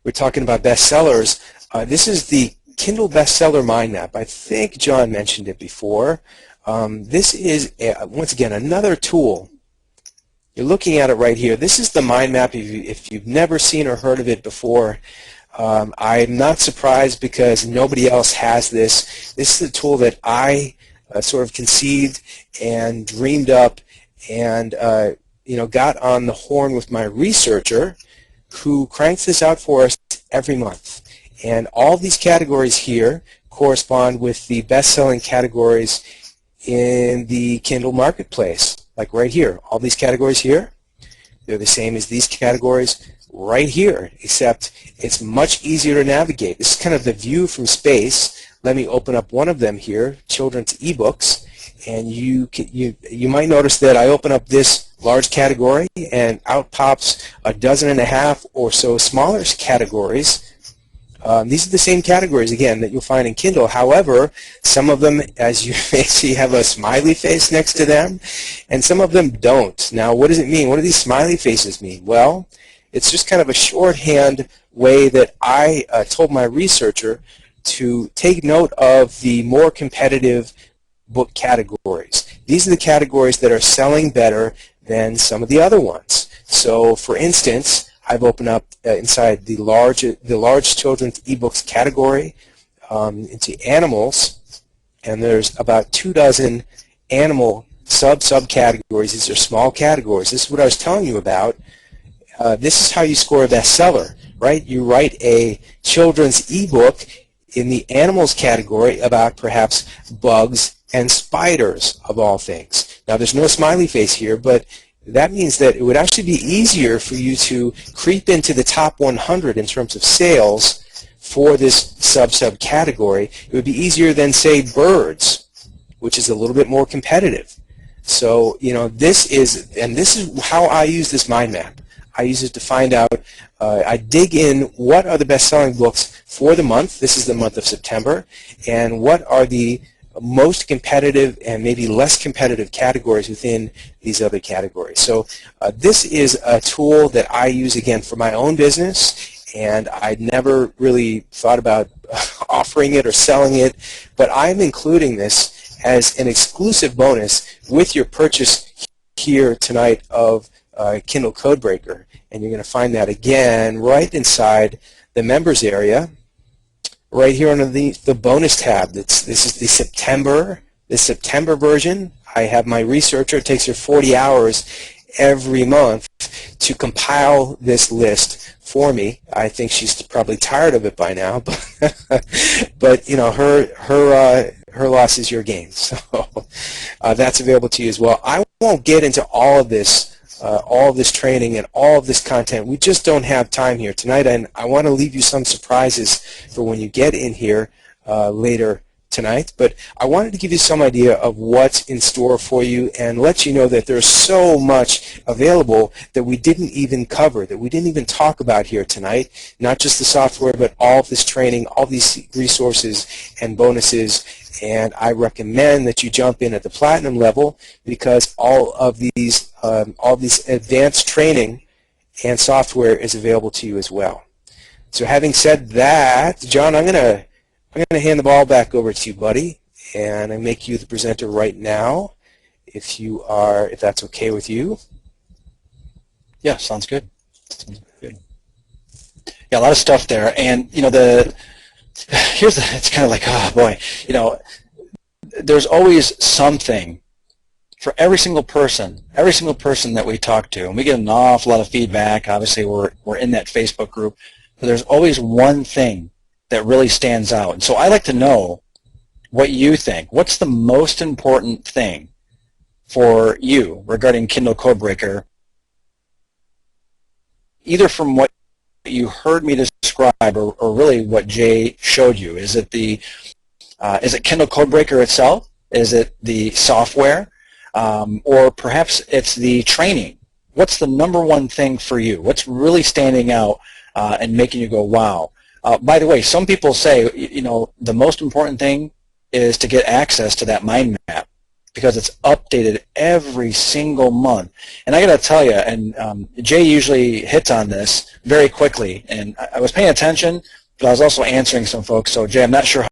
we're talking about bestsellers. This is the Kindle Bestseller Mind Map. I think John mentioned it before. This is, once again, another tool. You're looking at it right here. This is the mind map. If you've never seen or heard of it before, I'm not surprised because nobody else has this. This is a tool that I sort of conceived and dreamed up and got on the horn with my researcher who cranks this out for us every month. And all these categories here correspond with the best-selling categories in the Kindle marketplace. Like right here, all these categories here, they're the same as these categories right here, except it's much easier to navigate. This is kind of the view from space. Let me open up one of them here, children's ebooks, and you might notice that I open up this large category and out pops a dozen and a half or so smaller categories. These are the same categories, again, that you'll find in Kindle. However, some of them, as you may see, have a smiley face next to them, and some of them don't. Now, what does it mean? What do these smiley faces mean? Well, it's just kind of a shorthand way that I told my researcher to take note of the more competitive book categories. These are the categories that are selling better than some of the other ones. So, for instance, I've opened up inside the large children's ebooks category into animals, and there's about 24 animal subcategories. These are small categories. This is what I was telling you about. This is how you score a bestseller, right? You write a children's ebook in the animals category about perhaps bugs and spiders, of all things. Now, there's no smiley face here, but that means that it would actually be easier for you to creep into the top 100 in terms of sales for this subcategory. It would be easier than, say, birds, which is a little bit more competitive. So, this is how I use this mind map. I use it to find out, I dig in what are the best-selling books for the month. This is the month of September. And what are the most competitive and maybe less competitive categories within these other categories. So this is a tool that I use, again, for my own business, and I'd never really thought about offering it or selling it, but I'm including this as an exclusive bonus with your purchase here tonight of Kindle Codebreaker, and you're going to find that again right inside the members area. Right here under the bonus tab. This is the September version. I have my researcher. It takes her 40 hours every month to compile this list for me. I think she's probably tired of it by now, but her loss is your gain. So that's available to you as well. I won't get into all of this training and all of this content. We just don't have time here tonight, and I want to leave you some surprises for when you get in here later tonight. But I wanted to give you some idea of what's in store for you and let you know that there's so much available that we didn't even cover, that we didn't even talk about here tonight. Not just the software, but all of this training, all these resources and bonuses. And I recommend that you jump in at the platinum level because all of these advanced training and software is available to you as well. So having said that, John, I'm gonna hand the ball back over to you, buddy, and I make you the presenter right now, if that's okay with you. Yeah, sounds good. Sounds good. Yeah, a lot of stuff there, and it's kind of like, oh boy, there's always something for every single person that we talk to, and we get an awful lot of feedback. Obviously, we're in that Facebook group, but there's always one thing that really stands out. And so I like to know what you think. What's the most important thing for you regarding Kindle Codebreaker, either from what you heard me describe or really what Jay showed you? Is it is it Kindle Codebreaker itself? Is it the software? Or perhaps it's the training? What's the number one thing for you? What's really standing out and making you go, wow? By the way, some people say, the most important thing is to get access to that mind map. because it's updated every single month. And I got to tell you, and Jay usually hits on this very quickly, and I was paying attention, but I was also answering some folks. So Jay, I'm not sure